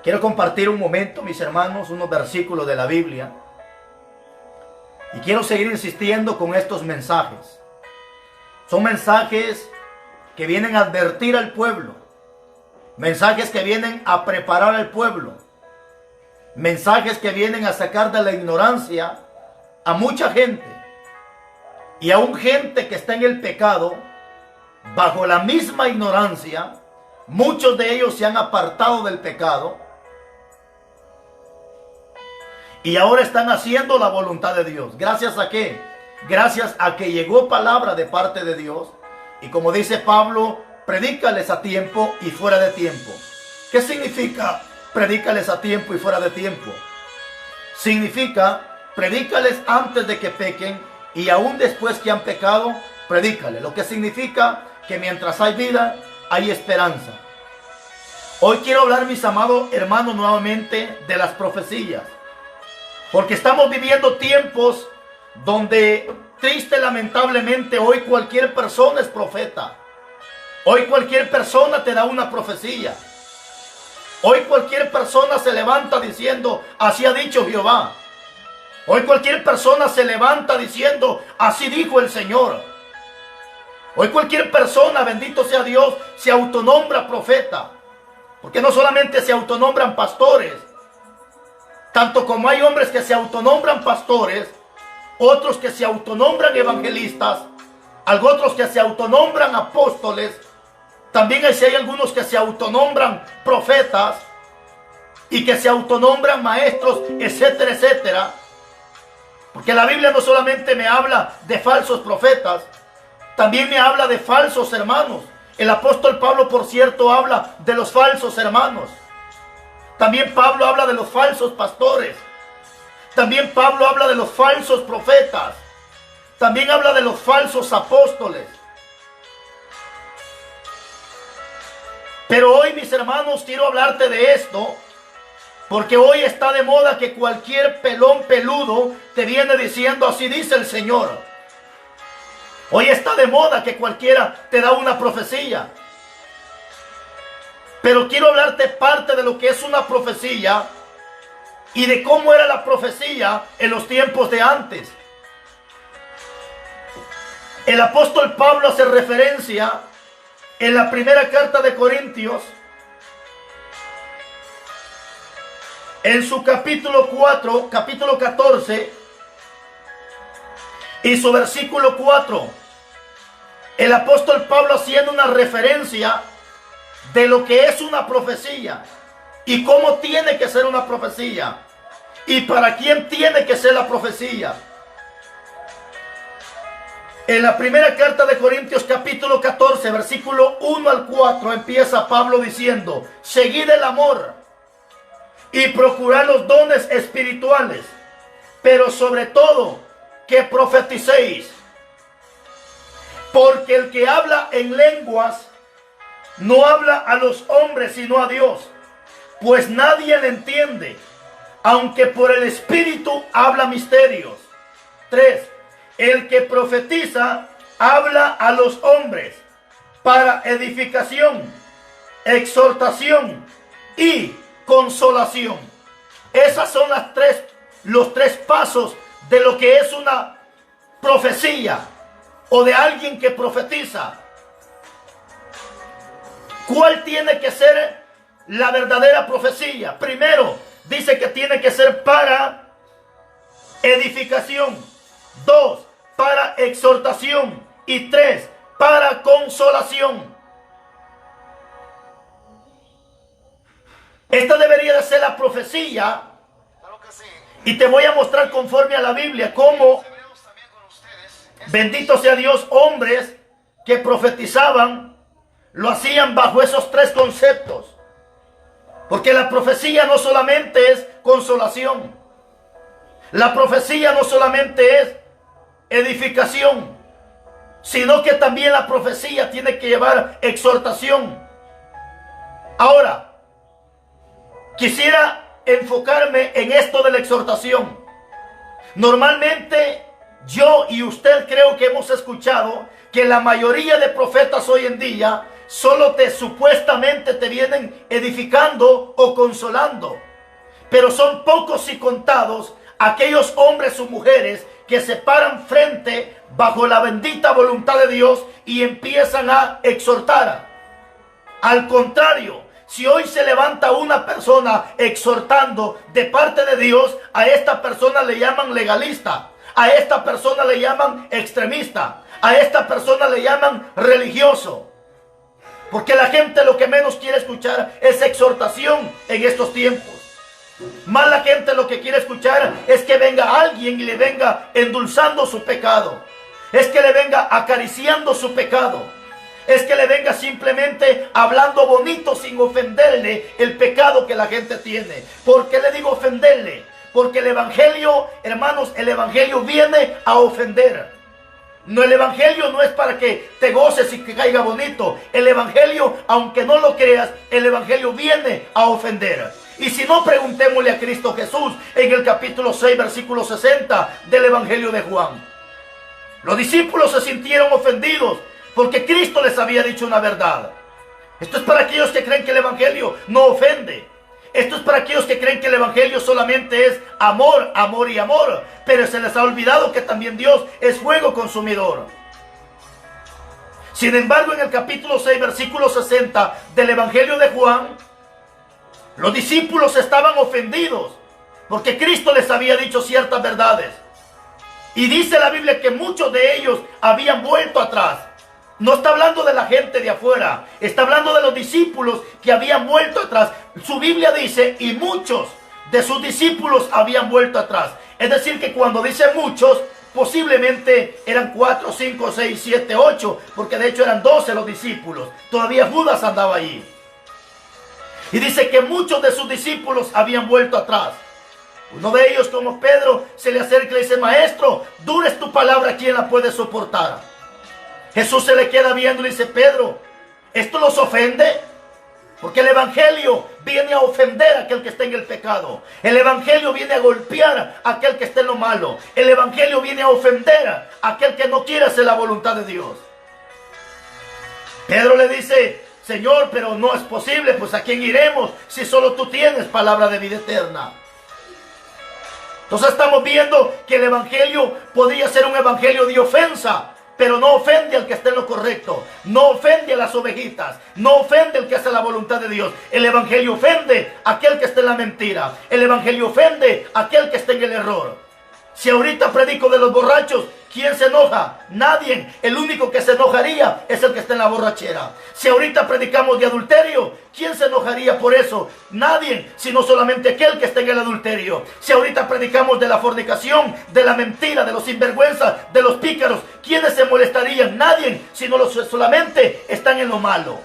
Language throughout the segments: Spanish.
Quiero compartir un momento, mis hermanos, unos versículos de la Biblia. Y quiero seguir insistiendo con estos mensajes. Son mensajes que vienen a advertir al pueblo. Mensajes que vienen a preparar al pueblo. Mensajes que vienen a sacar de la ignorancia a mucha gente. Y aún gente que está en el pecado, bajo la misma ignorancia, muchos de ellos se han apartado del pecado. Y ahora están haciendo la voluntad de Dios. ¿Gracias a qué? Gracias a que llegó palabra de parte de Dios. Y como dice Pablo, predícales a tiempo y fuera de tiempo. ¿Qué significa predícales a tiempo y fuera de tiempo? Significa predícales antes de que pequen y aún después que han pecado, predícales. Lo que significa que mientras hay vida, hay esperanza. Hoy quiero hablar, mis amados hermanos, nuevamente de las profecías. Porque estamos viviendo tiempos donde, triste lamentablemente, hoy cualquier persona es profeta. Hoy cualquier persona te da una profecía. Hoy cualquier persona se levanta diciendo, así ha dicho Jehová. Hoy cualquier persona se levanta diciendo, así dijo el Señor. Hoy cualquier persona, bendito sea Dios, se autonombra profeta. Porque no solamente se autonombran pastores, tanto como hay hombres que se autonombran pastores, otros que se autonombran evangelistas, otros que se autonombran apóstoles, también hay algunos que se autonombran profetas y que se autonombran maestros, etcétera, etcétera. Porque la Biblia no solamente me habla de falsos profetas, también me habla de falsos hermanos. El apóstol Pablo, por cierto, habla de los falsos hermanos. También Pablo habla de los falsos pastores. También Pablo habla de los falsos profetas. También habla de los falsos apóstoles. Pero hoy, mis hermanos, quiero hablarte de esto, porque hoy está de moda que cualquier pelón peludo te viene diciendo, así dice el Señor. Hoy está de moda que cualquiera te da una profecía. Pero quiero hablarte parte de lo que es una profecía y de cómo era la profecía en los tiempos de antes. El apóstol Pablo hace referencia en la primera carta de Corintios, en su capítulo 4, capítulo 14, y su versículo 4. El apóstol Pablo haciendo una referencia de lo que es una profecía y cómo tiene que ser una profecía y para quién tiene que ser la profecía. En la primera carta de Corintios capítulo 14 versículo 1 al 4 empieza Pablo diciendo, seguid el amor y procurad los dones espirituales, pero sobre todo que profeticéis, porque el que habla en lenguas no habla a los hombres sino a Dios, pues nadie le entiende, aunque por el Espíritu habla misterios. 3. El que profetiza habla a los hombres para edificación, exhortación y consolación. Esas son los tres pasos de lo que es una profecía o de alguien que profetiza. ¿Cuál tiene que ser la verdadera profecía? Primero, dice que tiene que ser para edificación. 2, para exhortación. Y 3, para consolación. Esta debería de ser la profecía. Y te voy a mostrar conforme a la Biblia cómo, bendito sea Dios, hombres que profetizaban lo hacían bajo esos tres conceptos. Porque la profecía no solamente es consolación. La profecía no solamente es edificación, sino que también la profecía tiene que llevar exhortación. Ahora, quisiera enfocarme en esto de la exhortación. Normalmente, yo y usted creo que hemos escuchado que la mayoría de profetas hoy en día solo supuestamente te vienen edificando o consolando. Pero son pocos y contados aquellos hombres o mujeres que se paran frente bajo la bendita voluntad de Dios y empiezan a exhortar. Al contrario, si hoy se levanta una persona exhortando de parte de Dios, a esta persona le llaman legalista, a esta persona le llaman extremista, a esta persona le llaman religioso. Porque la gente lo que menos quiere escuchar es exhortación en estos tiempos. Más la gente lo que quiere escuchar es que venga alguien y le venga endulzando su pecado. Es que le venga acariciando su pecado. Es que le venga simplemente hablando bonito sin ofenderle el pecado que la gente tiene. ¿Por qué le digo ofenderle? Porque el evangelio, hermanos, el evangelio viene a ofender. No, el evangelio no es para que te goces y que caiga bonito. El evangelio, aunque no lo creas, el evangelio viene a ofender. Y si no, preguntémosle a Cristo Jesús en el capítulo 6, versículo 60 del evangelio de Juan. Los discípulos se sintieron ofendidos porque Cristo les había dicho una verdad. Esto es para aquellos que creen que el evangelio no ofende. Esto es para aquellos que creen que el evangelio solamente es amor, amor y amor. Pero se les ha olvidado que también Dios es fuego consumidor. Sin embargo, en el capítulo 6, versículo 60 del evangelio de Juan, los discípulos estaban ofendidos porque Cristo les había dicho ciertas verdades. Y dice la Biblia que muchos de ellos habían vuelto atrás. No está hablando de la gente de afuera, está hablando de los discípulos que habían vuelto atrás. Su Biblia dice, y muchos de sus discípulos habían vuelto atrás. Es decir, que cuando dice muchos, posiblemente eran 4, 5, 6, 7, 8, porque de hecho eran 12 los discípulos. Todavía Judas andaba allí. Y dice que muchos de sus discípulos habían vuelto atrás. Uno de ellos, como Pedro, se le acerca y le dice, maestro, dura es tu palabra, ¿quién la puede soportar? Jesús se le queda viendo y le dice, Pedro, ¿esto los ofende? Porque el evangelio viene a ofender a aquel que está en el pecado. El evangelio viene a golpear a aquel que está en lo malo. El evangelio viene a ofender a aquel que no quiere hacer la voluntad de Dios. Pedro le dice, Señor, pero no es posible, pues ¿a quién iremos si solo tú tienes palabra de vida eterna? Entonces estamos viendo que el evangelio podría ser un evangelio de ofensa, pero no ofende al que está en lo correcto, no ofende a las ovejitas, no ofende al que hace la voluntad de Dios. El evangelio ofende a aquel que está en la mentira, el evangelio ofende a aquel que está en el error. Si ahorita predico de los borrachos, ¿quién se enoja? Nadie. El único que se enojaría es el que está en la borrachera. Si ahorita predicamos de adulterio, ¿quién se enojaría por eso? Nadie, sino solamente aquel que está en el adulterio. Si ahorita predicamos de la fornicación, de la mentira, de los sinvergüenzas, de los pícaros, ¿quiénes se molestarían? Nadie, sino los solamente están en lo malo.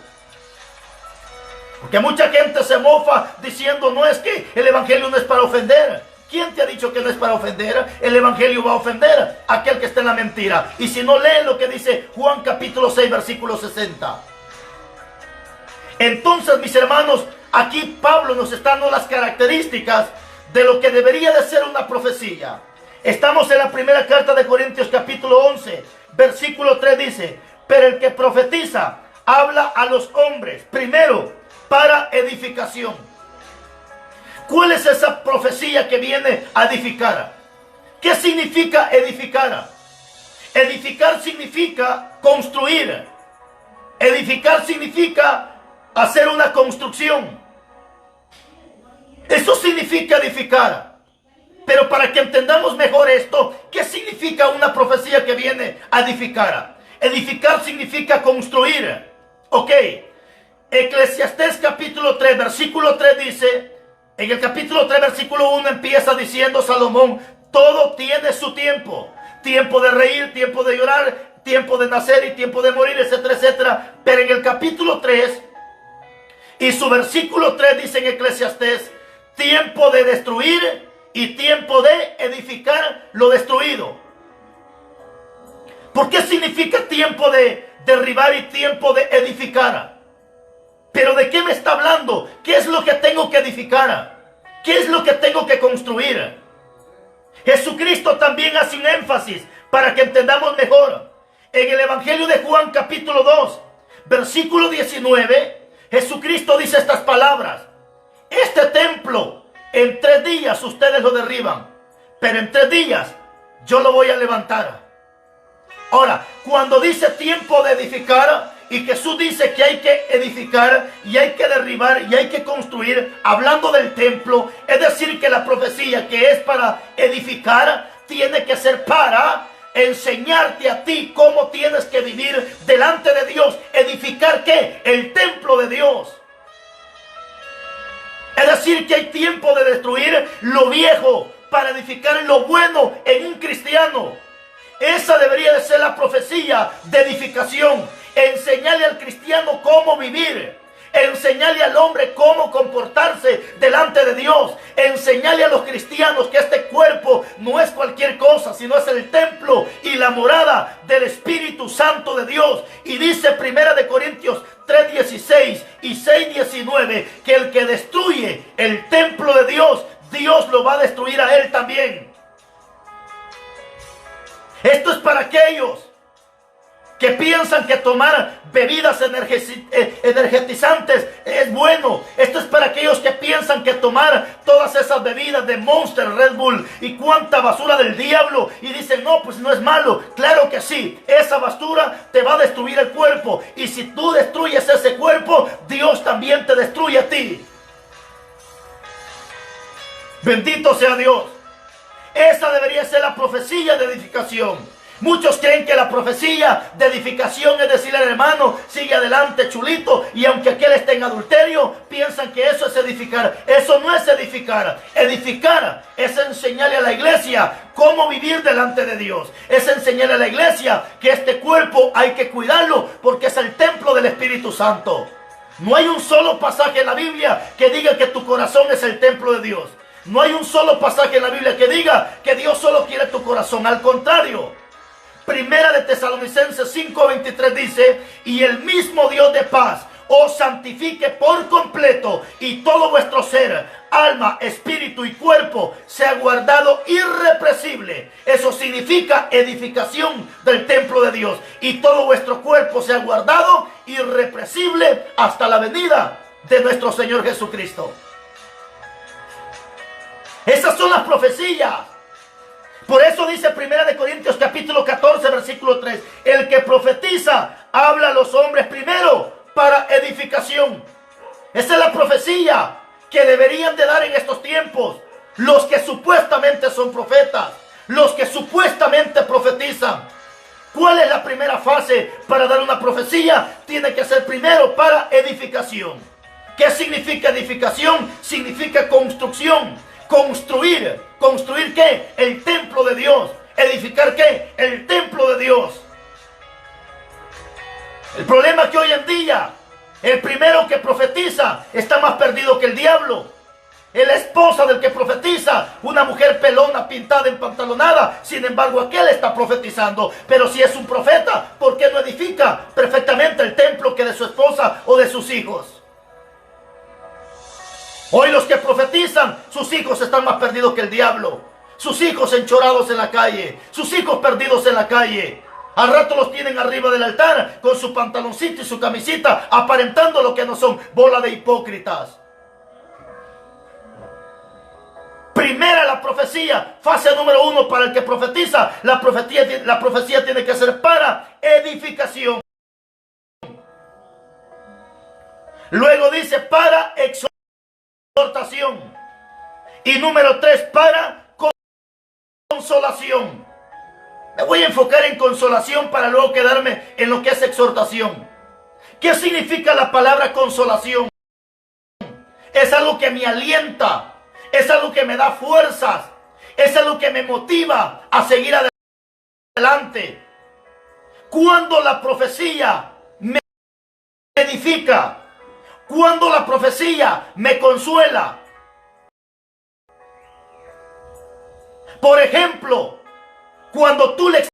Porque mucha gente se mofa diciendo, no, es que el evangelio no es para ofender. ¿Quién te ha dicho que no es para ofender? El evangelio va a ofender a aquel que está en la mentira. Y si no, lee lo que dice Juan capítulo 6, versículo 60. Entonces, mis hermanos, aquí Pablo nos está dando las características de lo que debería de ser una profecía. Estamos en la primera carta de Corintios capítulo 11, versículo 3 dice, pero el que profetiza habla a los hombres, primero, para edificación. ¿Cuál es esa profecía que viene a edificar? ¿Qué significa edificar? Edificar significa construir. Edificar significa hacer una construcción. Eso significa edificar. Pero para que entendamos mejor esto, ¿qué significa una profecía que viene a edificar? Edificar significa construir. Ok. Eclesiastés capítulo 3, versículo 3 dice... En el capítulo 3, versículo 1 empieza diciendo Salomón, todo tiene su tiempo. Tiempo de reír, tiempo de llorar, tiempo de nacer y tiempo de morir, etcétera, etcétera. Pero en el capítulo 3 y su versículo 3 dice en Eclesiastés, tiempo de destruir y tiempo de edificar lo destruido. ¿Por qué significa tiempo de derribar y tiempo de edificar? ¿Pero de qué me está hablando? ¿Qué es lo que tengo que edificar? ¿Qué es lo que tengo que construir? Jesucristo también hace un énfasis para que entendamos mejor. En el Evangelio de Juan capítulo 2, versículo 19, Jesucristo dice estas palabras: este templo en 3 días ustedes lo derriban, pero en 3 días yo lo voy a levantar. Ahora, cuando dice tiempo de edificar, y Jesús dice que hay que edificar y hay que derribar y hay que construir, hablando del templo, es decir que la profecía que es para edificar tiene que ser para enseñarte a ti cómo tienes que vivir delante de Dios. ¿Edificar qué? El templo de Dios. Es decir que hay tiempo de destruir lo viejo para edificar lo bueno en un cristiano. Esa debería de ser la profecía de edificación. Enseñarle al cristiano cómo vivir. Enseñarle al hombre cómo comportarse delante de Dios. Enseñarle a los cristianos que este cuerpo no es cualquier cosa, sino es el templo y la morada del Espíritu Santo de Dios. Y dice 1 Corintios 3:16 y 6:19 que el que destruye el templo de Dios, Dios lo va a destruir a él también. Esto es para aquellos que piensan que tomar bebidas energetizantes es bueno. Esto es para aquellos que piensan que tomar todas esas bebidas de Monster, Red Bull y cuánta basura del diablo, y dicen, no, pues no es malo. Claro que sí, esa basura te va a destruir el cuerpo, y si tú destruyes ese cuerpo, Dios también te destruye a ti. Bendito sea Dios. Esa debería ser la profecía de edificación. Muchos creen que la profecía de edificación es decirle al hermano, sigue adelante chulito, y aunque aquel esté en adulterio, piensan que eso es edificar. Eso no es edificar. Edificar es enseñarle a la iglesia cómo vivir delante de Dios. Es enseñarle a la iglesia que este cuerpo hay que cuidarlo porque es el templo del Espíritu Santo. No hay un solo pasaje en la Biblia que diga que tu corazón es el templo de Dios. No hay un solo pasaje en la Biblia que diga que Dios solo quiere tu corazón. Al contrario, 1 Tesalonicenses 5:23 dice: y el mismo Dios de paz os santifique por completo, y todo vuestro ser, alma, espíritu y cuerpo sea guardado irrepresible. Eso significa edificación del templo de Dios. Y todo vuestro cuerpo sea guardado irrepresible hasta la venida de nuestro Señor Jesucristo. Esas son las profecías. Por eso dice 1 Corintios capítulo 14 versículo 3: el que profetiza habla a los hombres primero para edificación. Esa es la profecía que deberían de dar en estos tiempos los que supuestamente son profetas, los que supuestamente profetizan. ¿Cuál es la primera fase para dar una profecía? Tiene que ser primero para edificación. ¿Qué significa edificación? Significa construcción. Construir. ¿Construir qué? El templo de Dios. ¿Edificar qué? El templo de Dios. El problema es que hoy en día el primero que profetiza está más perdido que el diablo. Es la esposa del que profetiza, una mujer pelona, pintada, empantalonada. Sin embargo, aquel está profetizando. Pero si es un profeta, ¿por qué no edifica perfectamente el templo que de su esposa o de sus hijos? Hoy los que profetizan, sus hijos están más perdidos que el diablo. Sus hijos enchorados en la calle, sus hijos perdidos en la calle. Al rato los tienen arriba del altar con su pantaloncito y su camisita, aparentando lo que no son, bola de hipócritas. Primera la profecía, fase número 1 para el que profetiza. La profecía tiene que ser para edificación. Luego dice para exhortación. Y número 3, para consolación. Me voy a enfocar en consolación para luego quedarme en lo que es exhortación. ¿Qué significa la palabra consolación? Es algo que me alienta, es algo que me da fuerzas, es algo que me motiva a seguir adelante. Cuando la profecía me edifica, cuando la profecía me consuela. Por ejemplo, cuando tú le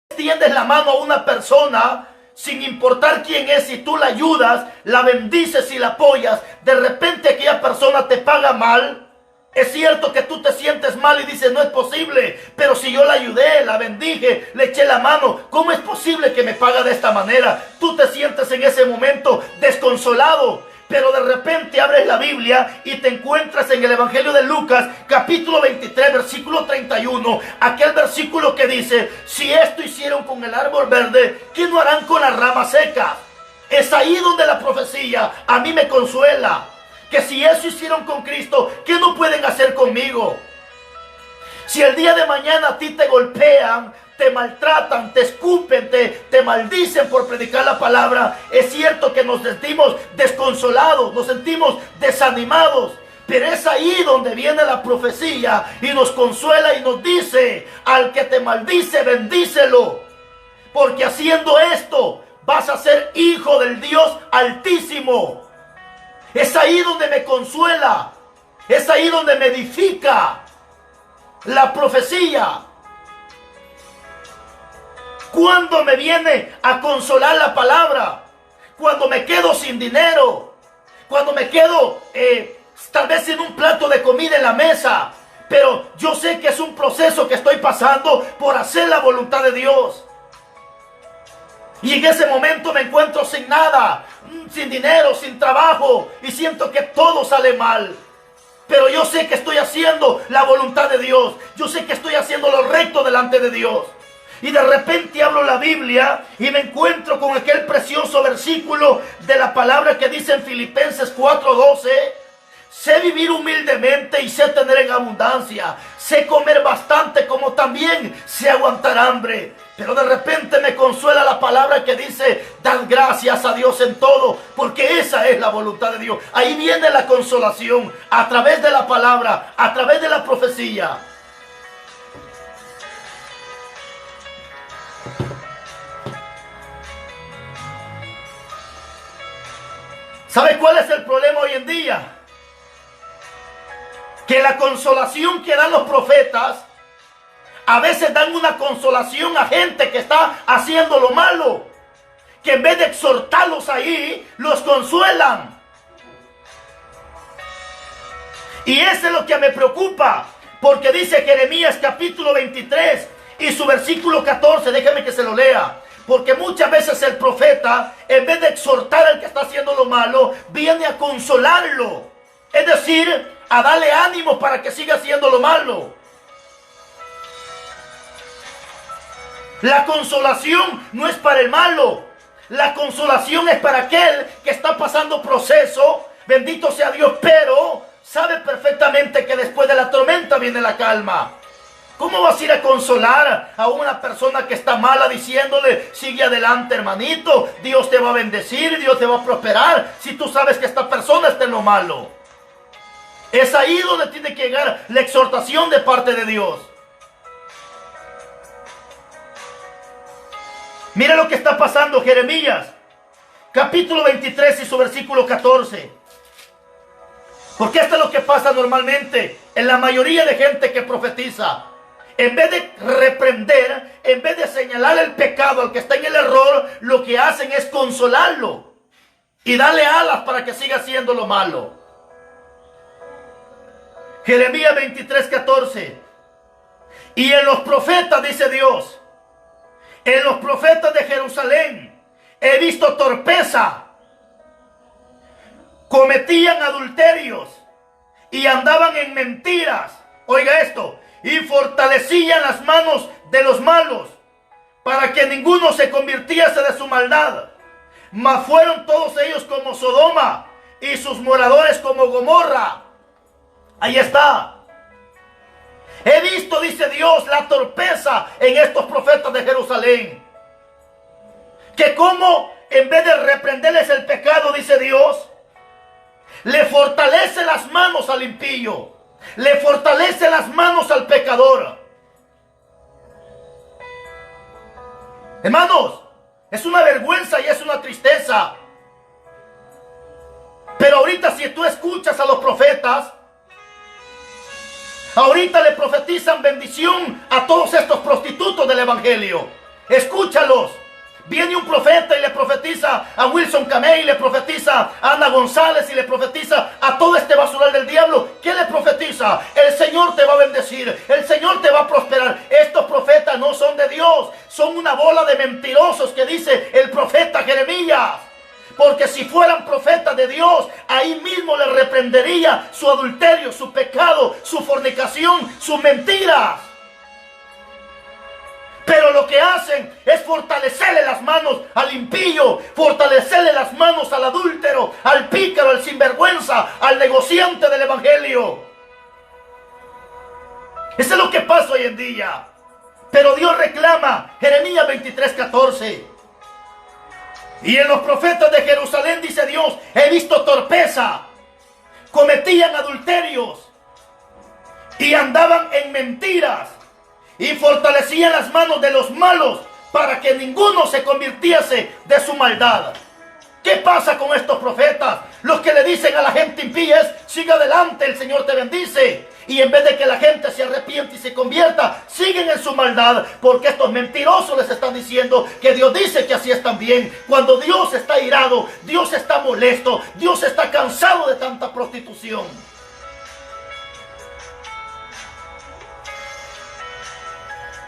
extiendes la mano a una persona, sin importar quién es, si tú la ayudas, la bendices y la apoyas, de repente aquella persona te paga mal, Es cierto que tú te sientes mal y dices, no es posible, pero si yo la ayudé, la bendije, le eché la mano, ¿cómo es posible que me paga de esta manera? Tú te sientes en ese momento desconsolado, pero de repente abres la Biblia y te encuentras en el Evangelio de Lucas, capítulo 23, versículo 31, aquel versículo que dice, si esto hicieron con el árbol verde, ¿qué no harán con las ramas secas? Es ahí donde la profecía a mí me consuela. Que si eso hicieron con Cristo, ¿qué no pueden hacer conmigo? Si el día de mañana a ti te golpean, te maltratan, te escupen, te maldicen por predicar la palabra, es cierto que nos sentimos desconsolados, nos sentimos desanimados. Pero es ahí donde viene la profecía y nos consuela y nos dice, al que te maldice, bendícelo. Porque haciendo esto, vas a ser hijo del Dios Altísimo. Es ahí donde me consuela. Es ahí donde me edifica la profecía. Cuando me viene a consolar la palabra. Cuando me quedo sin dinero. Cuando me quedo tal vez sin un plato de comida en la mesa. Pero yo sé que es un proceso que estoy pasando por hacer la voluntad de Dios. Y en ese momento me encuentro sin nada, sin dinero, sin trabajo, y siento que todo sale mal. Pero yo sé que estoy haciendo la voluntad de Dios. Yo sé que estoy haciendo lo recto delante de Dios. Y de repente abro la Biblia y me encuentro con aquel precioso versículo de la palabra que dice en Filipenses 4:12. Sé vivir humildemente y sé tener en abundancia. Sé comer bastante como también sé aguantar hambre. Pero de repente me consuela la palabra que dice, dad gracias a Dios en todo, porque esa es la voluntad de Dios. Ahí viene la consolación, a través de la palabra, a través de la profecía. ¿Sabe cuál es el problema hoy en día? Que la consolación que dan los profetas, a veces dan una consolación a gente que está haciendo lo malo, que en vez de exhortarlos ahí, los consuelan. Y eso es lo que me preocupa, porque dice Jeremías capítulo 23 y su versículo 14, déjame que se lo lea. Porque muchas veces el profeta, en vez de exhortar al que está haciendo lo malo, viene a consolarlo. Es decir, a darle ánimo para que siga haciendo lo malo. La consolación no es para el malo. La consolación es para aquel que está pasando proceso. Bendito sea Dios, pero sabe perfectamente que después de la tormenta viene la calma. ¿Cómo vas a ir a consolar a una persona que está mala diciéndole, sigue adelante hermanito, Dios te va a bendecir, Dios te va a prosperar, si tú sabes que esta persona está en lo malo? Es ahí donde tiene que llegar la exhortación de parte de Dios. Mira lo que está pasando, Jeremías, capítulo 23 y su versículo 14. Porque esto es lo que pasa normalmente en la mayoría de gente que profetiza. En vez de reprender, en vez de señalar el pecado al que está en el error, lo que hacen es consolarlo y darle alas para que siga haciendo lo malo. Jeremías 23:14. Y en los profetas, dice Dios, en los profetas de Jerusalén he visto torpeza. Cometían adulterios y andaban en mentiras. Oiga esto. Y fortalecían las manos de los malos para que ninguno se convirtiese de su maldad. Mas fueron todos ellos como Sodoma y sus moradores como Gomorra. Ahí está. He visto, dice Dios, la torpeza en estos profetas de Jerusalén. Que como en vez de reprenderles el pecado, dice Dios, le fortalece las manos al impío. Le fortalece las manos al pecador. Hermanos, es una vergüenza y es una tristeza. Pero ahorita si tú escuchas a los profetas, ahorita le profetizan bendición a todos estos prostitutos del evangelio. Escúchalos. Viene un profeta y le profetiza a Wilson Camey, le profetiza a Ana González y le profetiza a todo este basural del diablo. ¿Qué le profetiza? profetiza, el Señor te va a bendecir, el Señor te va a prosperar. Estos profetas no son de Dios, son una bola de mentirosos que dice el profeta Jeremías. Porque si fueran profetas de Dios, ahí mismo les reprendería su adulterio, su pecado, su fornicación, sus mentiras. Pero lo que hacen es fortalecerle las manos al impío, fortalecerle las manos al adúltero, al pícaro, al sinvergüenza, al negociante del evangelio. Eso es lo que pasa hoy en día. Pero Dios reclama, Jeremías 23:14. Y en los profetas de Jerusalén, dice Dios, he visto torpeza, cometían adulterios y andaban en mentiras. Y fortalecían las manos de los malos para que ninguno se convirtiese de su maldad. ¿Qué pasa con estos profetas? Los que le dicen a la gente impía es, sigue adelante, el Señor te bendice. Y en vez de que la gente se arrepiente y se convierta, siguen en su maldad. Porque estos mentirosos les están diciendo que Dios dice que así están bien. Cuando Dios está irado, Dios está molesto, Dios está cansado de tanta prostitución.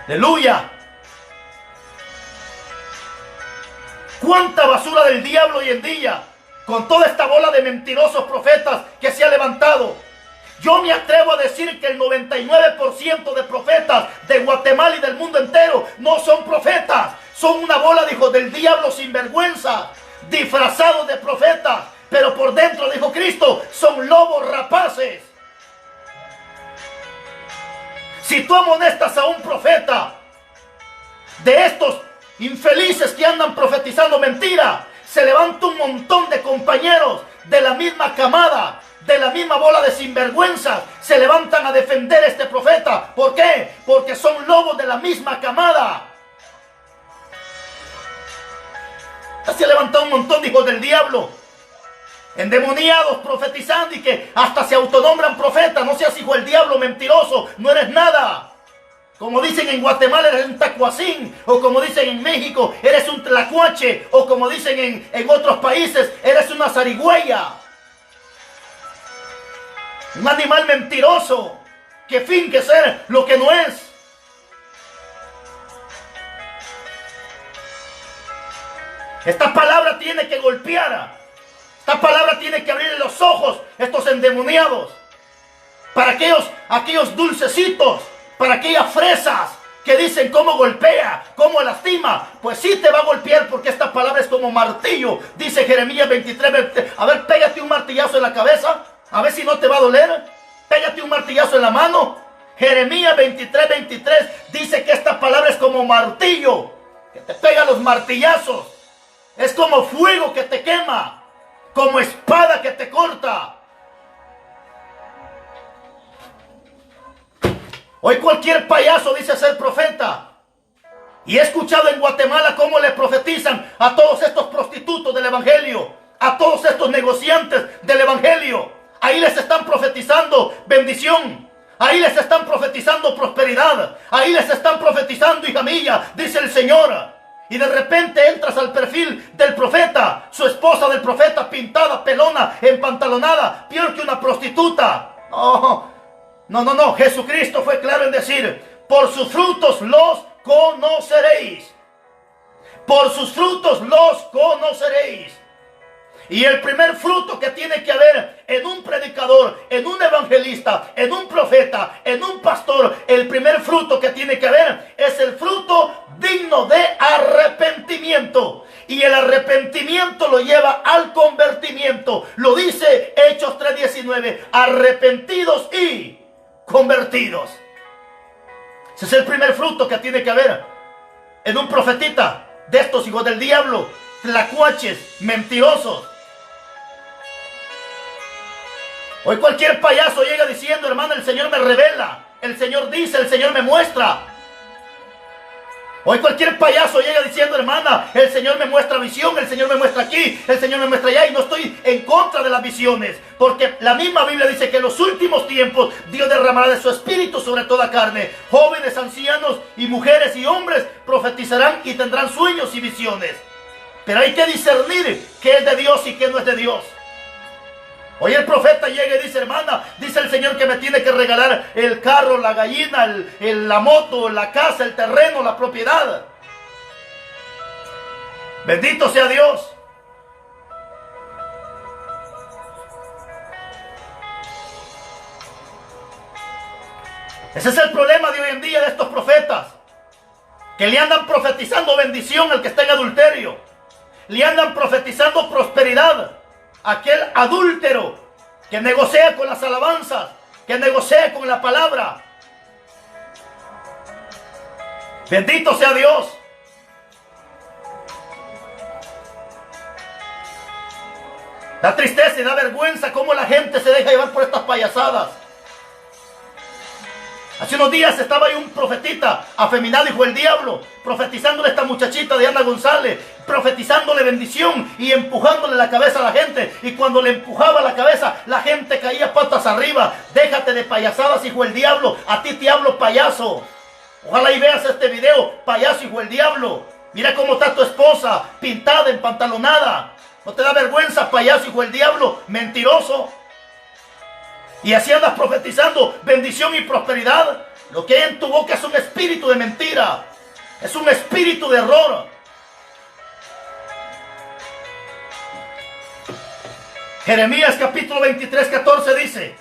¡Aleluya! ¿Cuánta basura del diablo hoy en día? Con toda esta bola de mentirosos profetas que se ha levantado. Yo me atrevo a decir que el 99% de profetas de Guatemala y del mundo entero no son profetas. Son una bola de hijos del diablo sin vergüenza, disfrazados de profetas. Pero por dentro, dijo Cristo, son lobos rapaces. Si tú amonestas a un profeta de estos infelices que andan profetizando mentira, se levanta un montón de compañeros de la misma camada, de la misma bola de sinvergüenzas, se levantan a defender a este profeta. ¿Por qué? Porque son lobos de la misma camada. Se ha levantado un montón de hijos del diablo, endemoniados, profetizando y que hasta se autonombran profetas. No seas hijo del diablo, mentiroso, no eres nada. Como dicen en Guatemala, eres un tacuacín. O como dicen en México, eres un tlacuache. O como dicen en otros países, eres una zarigüeya. Un animal mentiroso que finge ser lo que no es. Esta palabra tiene que golpear. Esta palabra tiene que abrirle los ojos a estos endemoniados. Para aquellos dulcecitos, para aquellas fresas que dicen cómo golpea, cómo lastima. Pues sí te va a golpear porque esta palabra es como martillo. Dice Jeremías 23. A ver, pégate un martillazo en la cabeza. A ver si no te va a doler. Pégate un martillazo en la mano. Jeremías 23 dice que esta palabra es como martillo, que te pega los martillazos. Es como fuego que te quema, como espada que te corta. Hoy cualquier payaso dice ser profeta. Y he escuchado en Guatemala cómo le profetizan a todos estos prostitutos del evangelio, a todos estos negociantes del evangelio. Ahí les están profetizando bendición. Ahí les están profetizando prosperidad. Ahí les están profetizando, hija mía, dice el Señor. Y de repente entras al perfil del profeta, su esposa del profeta pintada, pelona, empantalonada, peor que una prostituta. No. Jesucristo fue claro en decir, por sus frutos los conoceréis. Por sus frutos los conoceréis. Y el primer fruto que tiene que haber en un predicador, en un evangelista, en un profeta, en un pastor, el primer fruto que tiene que haber es el fruto digno de arrepentimiento. Y el arrepentimiento lo lleva al convertimiento. Lo dice Hechos 3:19, arrepentidos y convertidos. Ese es el primer fruto que tiene que haber en un profetita de estos hijos del diablo, tlacuaches, mentirosos. Hoy cualquier payaso llega diciendo, hermano, el Señor me revela, el Señor dice, el Señor me muestra. Hoy cualquier payaso llega diciendo, hermana, el Señor me muestra visión, el Señor me muestra aquí, el Señor me muestra allá. Y no estoy en contra de las visiones, porque la misma Biblia dice que en los últimos tiempos Dios derramará de su espíritu sobre toda carne. Jóvenes, ancianos y mujeres y hombres profetizarán y tendrán sueños y visiones. Pero hay que discernir qué es de Dios y qué no es de Dios. Hoy el profeta llega y dice, hermana, dice el Señor que me tiene que regalar el carro, la gallina, la moto, la casa, el terreno, la propiedad. Bendito sea Dios. Ese es el problema de hoy en día de estos profetas, que le andan profetizando bendición al que está en adulterio. Le andan profetizando prosperidad a aquel adúltero que negocia con las alabanzas, que negocia con la palabra. Bendito sea Dios. Da tristeza y da vergüenza cómo la gente se deja llevar por estas payasadas. Hace unos días estaba ahí un profetita afeminado, hijo del diablo, profetizándole a esta muchachita Diana González, profetizándole bendición y empujándole la cabeza a la gente. Y cuando le empujaba la cabeza, la gente caía patas arriba. Déjate de payasadas, hijo del diablo. A ti te hablo, payaso. Ojalá y veas este video, payaso, hijo del diablo. Mira cómo está tu esposa, pintada, empantalonada. ¿No te da vergüenza, payaso, hijo del diablo? Mentiroso. Y así andas profetizando bendición y prosperidad. Lo que hay en tu boca es un espíritu de mentira. Es un espíritu de error. Jeremías capítulo 23, 14 dice: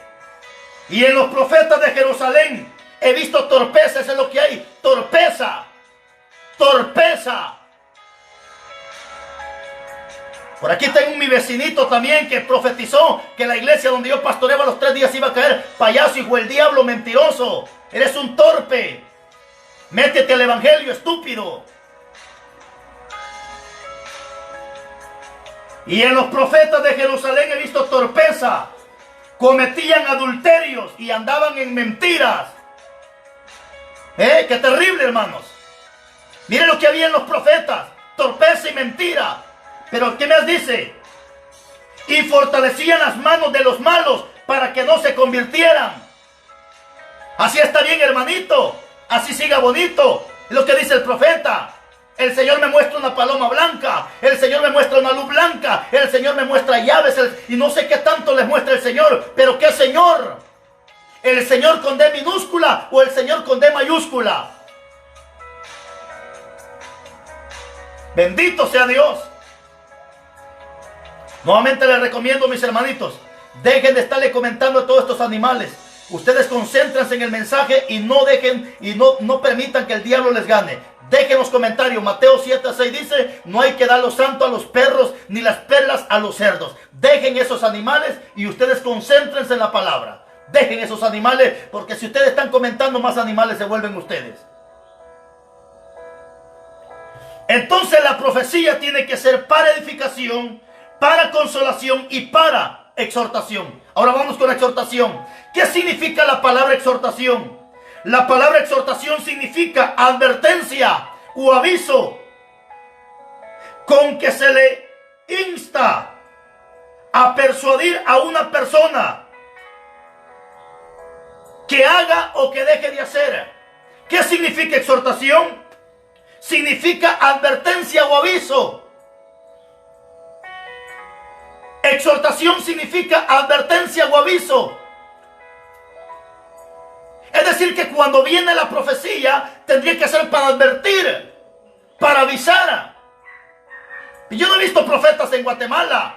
y en los profetas de Jerusalén he visto torpeza. Eso es lo que hay. Torpeza. Torpeza. Por aquí tengo mi vecinito también que profetizó que la iglesia donde yo pastoreaba los 3 días iba a caer. Payaso, hijo del diablo, mentiroso. Eres un torpe. Métete al evangelio, estúpido. Y en los profetas de Jerusalén he visto torpeza. Cometían adulterios y andaban en mentiras. Qué terrible, hermanos. Miren lo que había en los profetas. Torpeza y mentira. Pero ¿qué más dice? Y fortalecían las manos de los malos para que no se convirtieran. Así está bien, hermanito. Así siga bonito. Es lo que dice el profeta. El Señor me muestra una paloma blanca. El Señor me muestra una luz blanca. El Señor me muestra llaves. Y no sé qué tanto les muestra el Señor. Pero ¿qué Señor? ¿El Señor con D minúscula o el Señor con D mayúscula? Bendito sea Dios. Nuevamente les recomiendo, mis hermanitos, dejen de estarle comentando a todos estos animales. Ustedes concéntrense en el mensaje y no dejen y no permitan que el diablo les gane. Dejen los comentarios. Mateo 7:6 dice: no hay que dar lo santo a los perros ni las perlas a los cerdos. Dejen esos animales y ustedes concéntrense en la palabra. Dejen esos animales, porque si ustedes están comentando, más animales se vuelven ustedes. Entonces la profecía tiene que ser para edificación, para consolación y para exhortación. Ahora vamos con la exhortación. ¿Qué significa la palabra exhortación? La palabra exhortación significa advertencia o aviso con que se le insta a persuadir a una persona que haga o que deje de hacer. ¿Qué significa exhortación? Significa advertencia o aviso. Exhortación significa advertencia o aviso. Es decir, que cuando viene la profecía, tendría que ser para advertir, para avisar. Y yo no he visto profetas en Guatemala,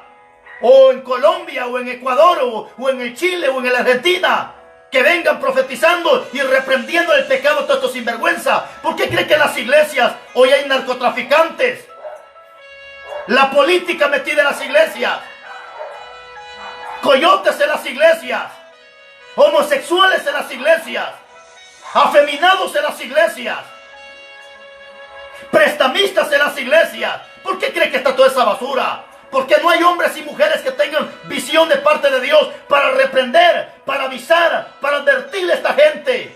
o en Colombia, o en Ecuador, o en el Chile, o en la Argentina, que vengan profetizando y reprendiendo el pecado de todos estos sinvergüenza. ¿Por qué cree que en las iglesias hoy hay narcotraficantes? La política metida en las iglesias. Coyotes en las iglesias, homosexuales en las iglesias, afeminados en las iglesias, prestamistas en las iglesias. ¿Por qué cree que está toda esa basura? Porque no hay hombres y mujeres que tengan visión de parte de Dios para reprender, para avisar, para advertirle a esta gente.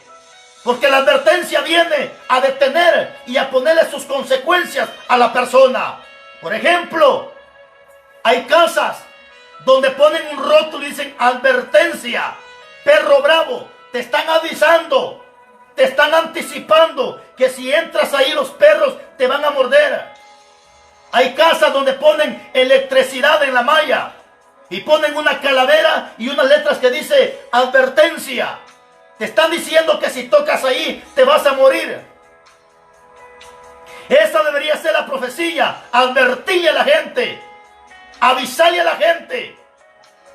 Porque la advertencia viene a detener y a ponerle sus consecuencias a la persona. Por ejemplo, hay casas donde ponen un rótulo y dicen advertencia, perro bravo. Te están avisando, te están anticipando que si entras ahí los perros te van a morder. Hay casas donde ponen electricidad en la malla Y ponen una calavera y unas letras que dice advertencia. Te están diciendo que si tocas ahí te vas a morir. Esa debería ser la profecía. Advertirle a la gente. Avisarle a la gente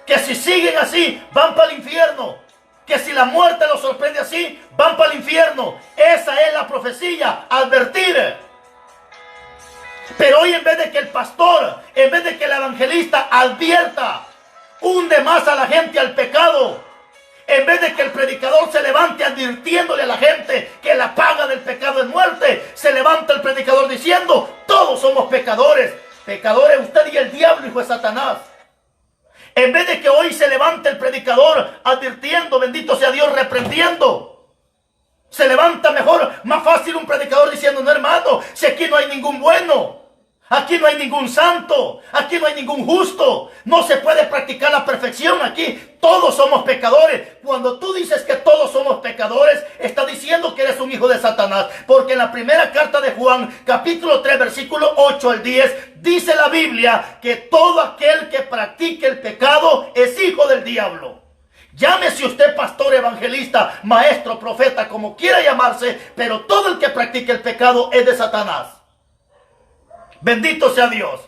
que si siguen así van para el infierno. Que si la muerte los sorprende así, van para el infierno. Esa es la profecía. Advertir. Pero hoy en vez de que el pastor, en vez de que el evangelista advierta, hunde más a la gente al pecado. En vez de que el predicador se levante advirtiéndole a la gente que la paga del pecado es muerte, se levanta el predicador diciendo, todos somos pecadores. Pecadores usted y el diablo, hijo de Satanás. En vez de que hoy se levante el predicador advirtiendo, bendito sea Dios, reprendiendo. Se levanta mejor, más fácil un predicador diciendo, no hermano, si aquí no hay ningún bueno. Aquí no hay ningún santo, aquí no hay ningún justo, no se puede practicar la perfección aquí, todos somos pecadores. Cuando tú dices que todos somos pecadores, está diciendo que eres un hijo de Satanás, porque en la primera carta de Juan, capítulo 3, versículo 8 al 10, dice la Biblia que todo aquel que practique el pecado es hijo del diablo. Llámese usted pastor, evangelista, maestro, profeta, como quiera llamarse, pero todo el que practique el pecado es de Satanás. Bendito sea Dios.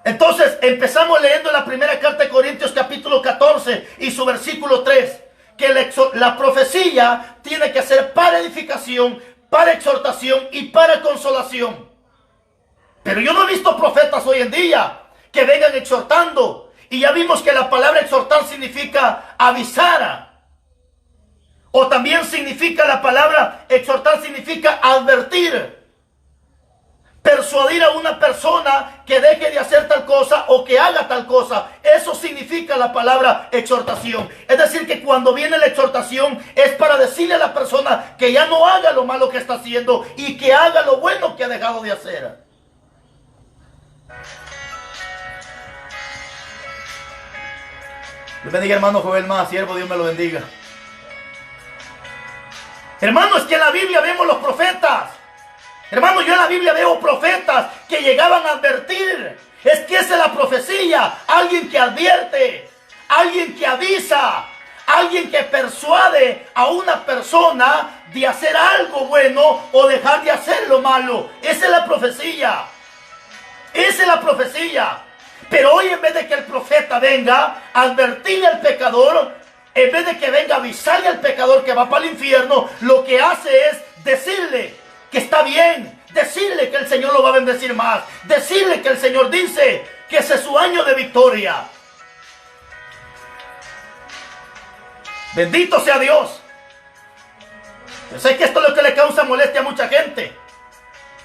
Entonces empezamos leyendo la primera carta de Corintios capítulo 14 y su versículo 3, que la profecía tiene que ser para edificación, para exhortación y para consolación. Pero yo no he visto profetas hoy en día que vengan exhortando, y ya vimos que la palabra exhortar significa avisar, o también significa la palabra exhortar significa advertir. Persuadir a una persona que deje de hacer tal cosa o que haga tal cosa. Eso significa la palabra exhortación. Es decir, que cuando viene la exhortación es para decirle a la persona que ya no haga lo malo que está haciendo y que haga lo bueno que ha dejado de hacer. Dios bendiga, hermano Joel Más, siervo, Dios me lo bendiga. Hermano, es que en la Biblia vemos los profetas. Hermano, yo en la Biblia veo profetas que llegaban a advertir. Es que esa es la profecía. Alguien que advierte, alguien que avisa, alguien que persuade a una persona de hacer algo bueno o dejar de hacer lo malo. Esa es la profecía. Esa es la profecía. Pero hoy en vez de que el profeta venga a advertirle al pecador, en vez de que venga a avisarle al pecador que va para el infierno, lo que hace es decirle que está bien, decirle que el Señor lo va a bendecir más, decirle que el Señor dice que ese es su año de victoria. Bendito sea Dios. Yo sé que esto es lo que le causa molestia a mucha gente,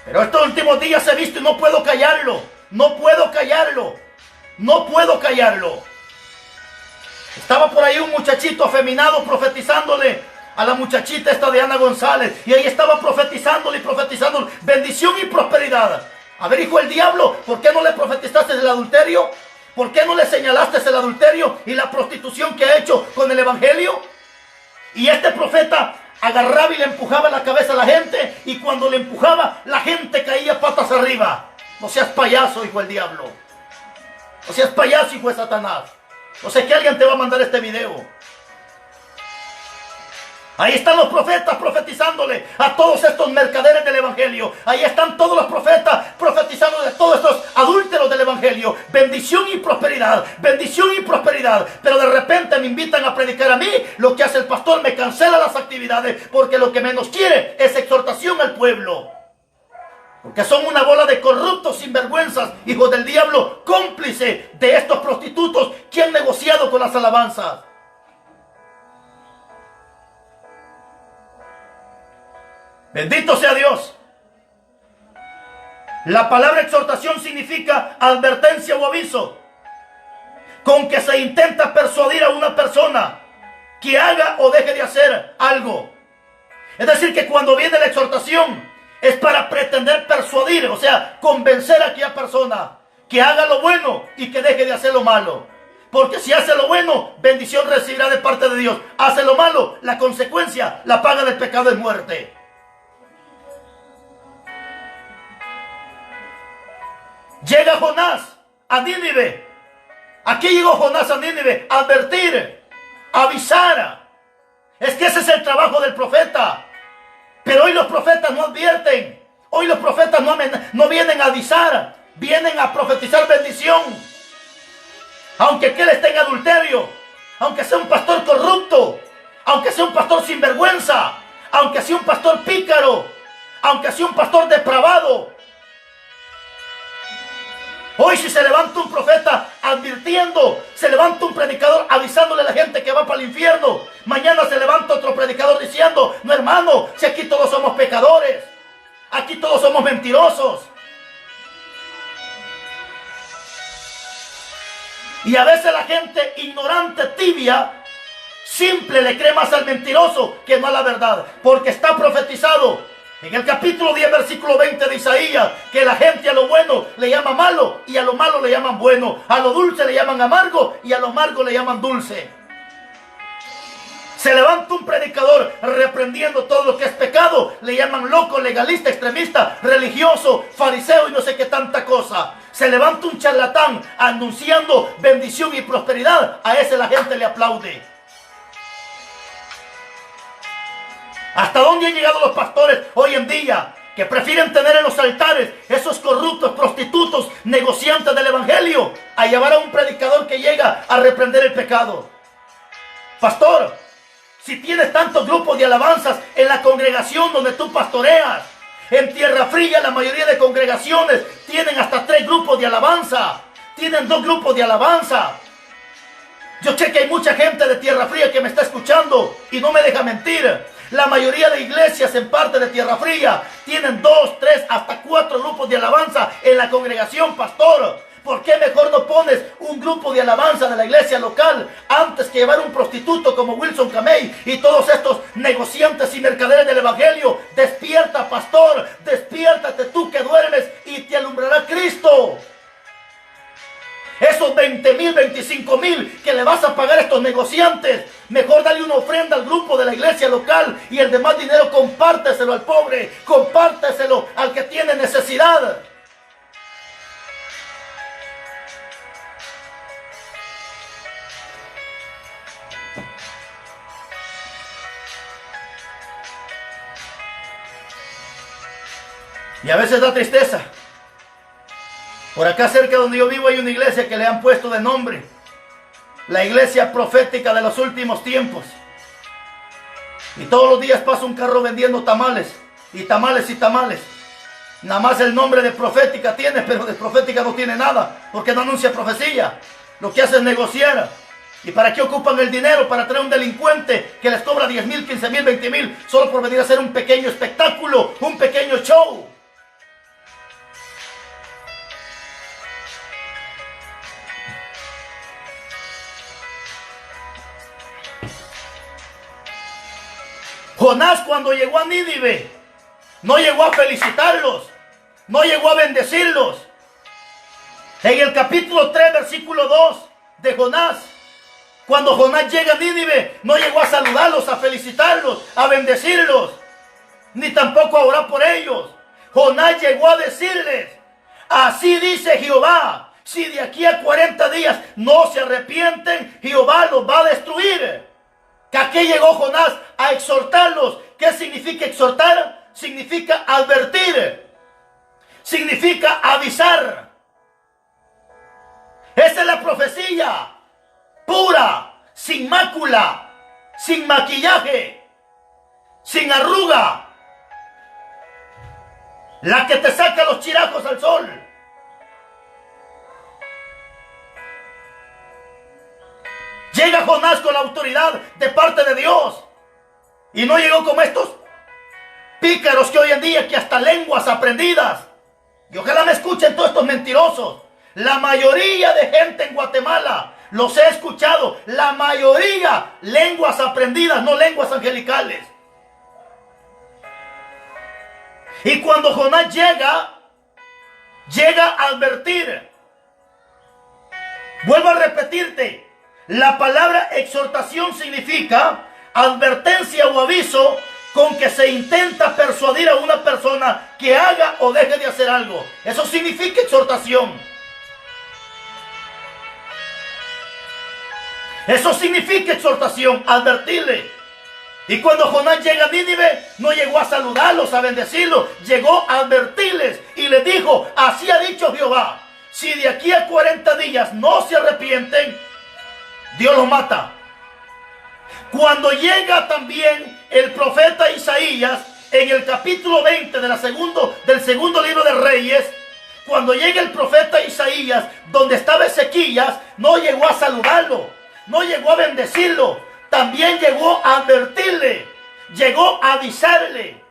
pero estos últimos días he visto y no puedo callarlo, no puedo callarlo, no puedo callarlo. Estaba por ahí un muchachito afeminado profetizándole a la muchachita esta de Ana González, y ahí estaba profetizándole y profetizándole bendición y prosperidad. A ver, hijo del diablo, ¿por qué no le profetizaste el adulterio? ¿Por qué no le señalaste el adulterio y la prostitución que ha hecho con el evangelio? Y este profeta agarraba y le empujaba la cabeza a la gente, y cuando le empujaba, la gente caía patas arriba. No seas payaso, hijo del diablo. No seas payaso, hijo de Satanás. No sé que alguien te va a mandar este video. Ahí están los profetas profetizándole a todos estos mercaderes del evangelio. Ahí están todos los profetas profetizando de todos estos adúlteros del evangelio. Bendición y prosperidad, bendición y prosperidad. Pero de repente me invitan a predicar a mí. Lo que hace el pastor, me cancela las actividades, porque lo que menos quiere es exhortación al pueblo. Porque son una bola de corruptos sinvergüenzas, hijos del diablo, cómplice de estos prostitutos que han negociado con las alabanzas. Bendito sea Dios. La palabra exhortación significa advertencia o aviso, con que se intenta persuadir a una persona que haga o deje de hacer algo. Es decir, que cuando viene la exhortación es para pretender persuadir, o sea, convencer a aquella persona que haga lo bueno y que deje de hacer lo malo. Porque si hace lo bueno, bendición recibirá de parte de Dios. Hace lo malo, la consecuencia, la paga del pecado es muerte. Llega Jonás a Nínive Aquí llegó Jonás a Nínive a advertir, a avisar. Es que ese es el trabajo del profeta. Pero hoy los profetas no advierten. Hoy los profetas no vienen a avisar. Vienen a profetizar bendición. Aunque aquel esté en adulterio. Aunque sea un pastor corrupto. Aunque sea un pastor sinvergüenza. Aunque sea un pastor pícaro. Aunque sea un pastor depravado. Hoy si se levanta un profeta advirtiendo, se levanta un predicador avisándole a la gente que va para el infierno, mañana se levanta otro predicador diciendo, no hermano, si aquí todos somos pecadores, aquí todos somos mentirosos. Y a veces la gente ignorante, tibia, simple, le cree más al mentiroso que no a la verdad, porque está profetizado. En el capítulo 10, versículo 20 de Isaías, que la gente a lo bueno le llama malo y a lo malo le llaman bueno, a lo dulce le llaman amargo y a lo amargo le llaman dulce. Se levanta un predicador reprendiendo todo lo que es pecado, le llaman loco, legalista, extremista, religioso, fariseo y no sé qué tanta cosa. Se levanta un charlatán anunciando bendición y prosperidad, a ese la gente le aplaude. ¿Hasta dónde han llegado los pastores hoy en día? Que prefieren tener en los altares esos corruptos, prostitutos, negociantes del evangelio, a llevar a un predicador que llega a reprender el pecado. Pastor, si tienes tantos grupos de alabanzas en la congregación donde tú pastoreas, en Tierra Fría la mayoría de congregaciones tienen hasta 3 grupos de alabanza, tienen 2 grupos de alabanza. Yo sé que hay mucha gente de Tierra Fría que me está escuchando y no me deja mentir. La mayoría de iglesias en parte de Tierra Fría tienen 2, 3, hasta 4 grupos de alabanza en la congregación, pastor. ¿Por qué mejor no pones un grupo de alabanza de la iglesia local antes que llevar un prostituto como Wilson Camey y todos estos negociantes y mercaderes del evangelio? Despierta, pastor, despiértate tú que duermes y te alumbrará Cristo. Esos 20,000, 25,000 que le vas a pagar a estos negociantes, mejor dale una ofrenda al grupo de la iglesia local y el demás dinero compárteselo al pobre, compárteselo al que tiene necesidad. Y a veces da tristeza. Por acá cerca donde yo vivo hay una iglesia que le han puesto de nombre la iglesia profética de los últimos tiempos. Y todos los días pasa un carro vendiendo tamales, y tamales y tamales. Nada más el nombre de profética tiene, pero de profética no tiene nada, porque no anuncia profecía. Lo que hace es negociar. ¿Y para qué ocupan el dinero? Para traer un delincuente que les cobra 10,000, 15,000, 20,000, solo por venir a hacer un pequeño espectáculo, un pequeño show. Jonás cuando llegó a Nínive, no llegó a felicitarlos, no llegó a bendecirlos. En el capítulo 3, versículo 2 de Jonás, cuando Jonás llega a Nínive, no llegó a saludarlos, a felicitarlos, a bendecirlos, ni tampoco a orar por ellos. Jonás llegó a decirles, así dice Jehová, si de aquí a 40 días no se arrepienten, Jehová los va a destruir. ¿Que a qué llegó Jonás? A exhortarlos. ¿Qué significa exhortar? Significa advertir. Significa avisar. Esa es la profecía pura, sin mácula, sin maquillaje, sin arruga. La que te saca los chirajos al sol. Llega Jonás con la autoridad de parte de Dios. Y no llegó como estos pícaros que hoy en día, que hasta lenguas aprendidas. Y ojalá me escuchen todos estos mentirosos. La mayoría de gente en Guatemala, los he escuchado, la mayoría lenguas aprendidas, no lenguas angelicales. Y cuando Jonás llega a advertir. Vuelvo a repetirte. La palabra exhortación significa advertencia o aviso con que se intenta persuadir a una persona que haga o deje de hacer algo. Eso significa exhortación. Eso significa exhortación, advertirle. Y cuando Jonás llega a Nínive, no llegó a saludarlos, a bendecirlos, llegó a advertirles y les dijo: así ha dicho Jehová, si de aquí a 40 días no se arrepienten, Dios los mata. Cuando llega también el profeta Isaías, en el capítulo 20 del segundo libro de Reyes, cuando llega el profeta Isaías, donde estaba Ezequías, no llegó a saludarlo, no llegó a bendecirlo, también llegó a advertirle, llegó a avisarle.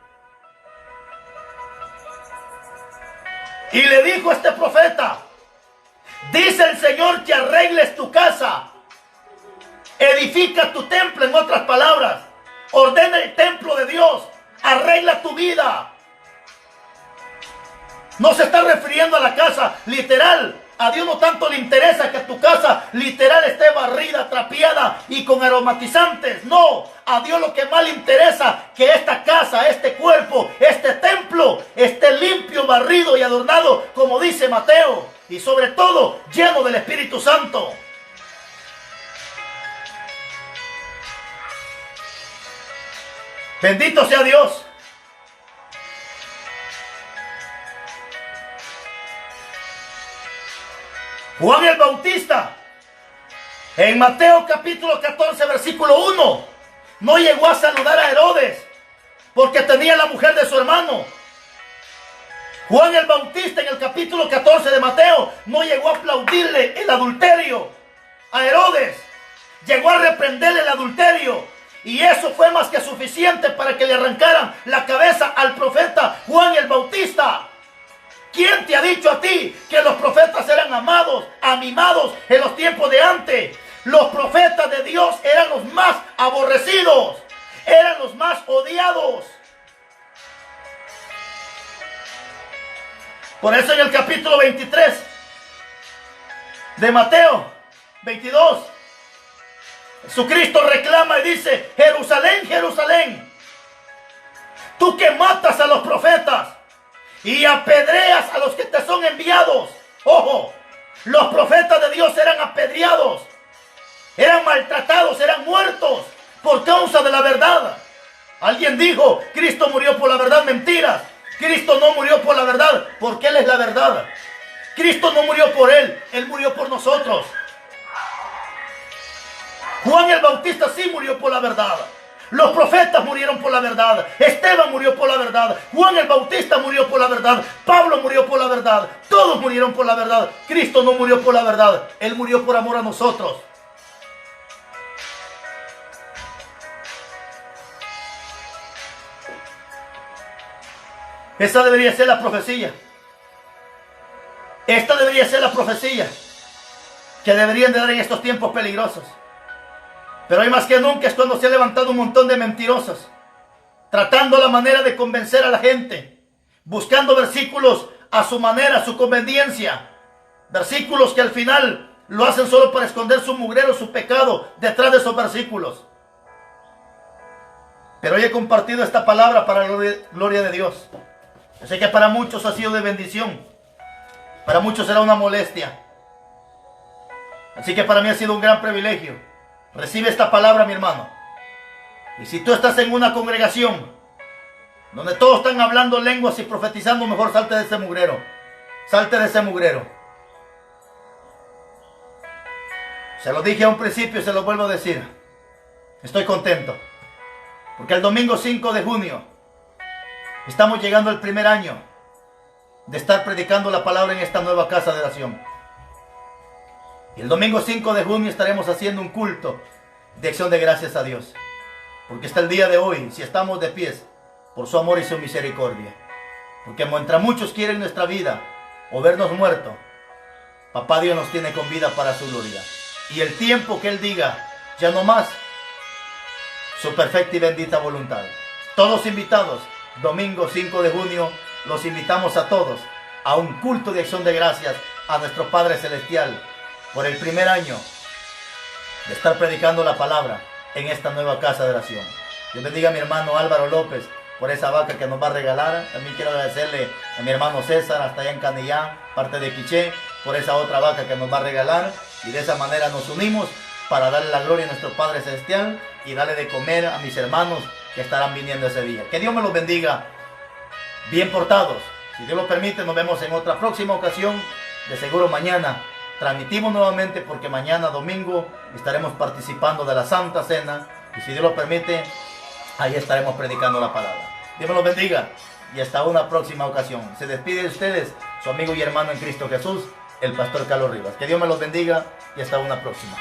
Y le dijo a este profeta: dice el Señor que arregles tu casa, edifica tu templo, en otras palabras, ordena el templo de Dios, arregla tu vida. No se está refiriendo a la casa literal. A Dios no tanto le interesa que tu casa literal esté barrida, trapeada y con aromatizantes. No, a Dios lo que más le interesa que esta casa, este cuerpo, este templo esté limpio, barrido y adornado, como dice Mateo. Y sobre todo, lleno del Espíritu Santo. Bendito sea Dios. Juan el Bautista, en Mateo capítulo 14, versículo 1, no llegó a saludar a Herodes porque tenía la mujer de su hermano. Juan el Bautista, en el capítulo 14 de Mateo, no llegó a aplaudirle el adulterio a Herodes. Llegó a reprenderle el adulterio. Y eso fue más que suficiente para que le arrancaran la cabeza al profeta Juan el Bautista. ¿Quién te ha dicho a ti que los profetas eran amados, amimados en los tiempos de antes? Los profetas de Dios eran los más aborrecidos, eran los más odiados. Por eso en el capítulo 23 de Mateo 22, Jesucristo reclama y dice: Jerusalén, Jerusalén, tú que matas a los profetas y apedreas a los que te son enviados. Ojo, los profetas de Dios eran apedreados, eran maltratados, eran muertos por causa de la verdad. Alguien dijo: Cristo murió por la verdad. Mentiras. Cristo no murió por la verdad, porque Él es la verdad. Cristo no murió por Él, Él murió por nosotros. Juan el Bautista sí murió por la verdad. Los profetas murieron por la verdad. Esteban murió por la verdad. Juan el Bautista murió por la verdad. Pablo murió por la verdad. Todos murieron por la verdad. Cristo no murió por la verdad. Él murió por amor a nosotros. Esa debería ser la profecía. Esta debería ser la profecía que deberían de dar en estos tiempos peligrosos. Pero hoy más que nunca es cuando se ha levantado un montón de mentirosos, tratando la manera de convencer a la gente, buscando versículos a su manera, a su conveniencia. Versículos que al final lo hacen solo para esconder su mugrero, su pecado, detrás de esos versículos. Pero hoy he compartido esta palabra para la gloria de Dios. Yo sé que para muchos ha sido de bendición, para muchos será una molestia. Así que para mí ha sido un gran privilegio. Recibe esta palabra, mi hermano. Y si tú estás en una congregación donde todos están hablando lenguas y profetizando, mejor salte de ese mugrero. Salte de ese mugrero. Se lo dije a un principio y se lo vuelvo a decir. Estoy contento. Porque el domingo 5 de junio estamos llegando al primer año de estar predicando la palabra en esta nueva casa de oración. Y el domingo 5 de junio estaremos haciendo un culto de acción de gracias a Dios. Porque hasta el día de hoy, si estamos de pies, por su amor y su misericordia. Porque mientras muchos quieren nuestra vida o vernos muertos, Papá Dios nos tiene con vida para su gloria. Y el tiempo que Él diga, ya no más, su perfecta y bendita voluntad. Todos invitados, domingo 5 de junio, los invitamos a todos a un culto de acción de gracias a nuestro Padre Celestial por el primer año de estar predicando la palabra en esta nueva casa de oración. Dios bendiga a mi hermano Álvaro López por esa vaca que nos va a regalar. También quiero agradecerle a mi hermano César, hasta allá en Canillán, parte de Quiché, por esa otra vaca que nos va a regalar. Y de esa manera nos unimos para darle la gloria a nuestro Padre Celestial y darle de comer a mis hermanos que estarán viniendo ese día. Que Dios me los bendiga, bien portados. Si Dios lo permite, nos vemos en otra próxima ocasión. De seguro mañana transmitimos nuevamente, porque mañana domingo estaremos participando de la Santa Cena. Y si Dios lo permite, ahí estaremos predicando la palabra. Dios me los bendiga y hasta una próxima ocasión. Se despide de ustedes su amigo y hermano en Cristo Jesús, el pastor Carlos Rivas. Que Dios me los bendiga y hasta una próxima.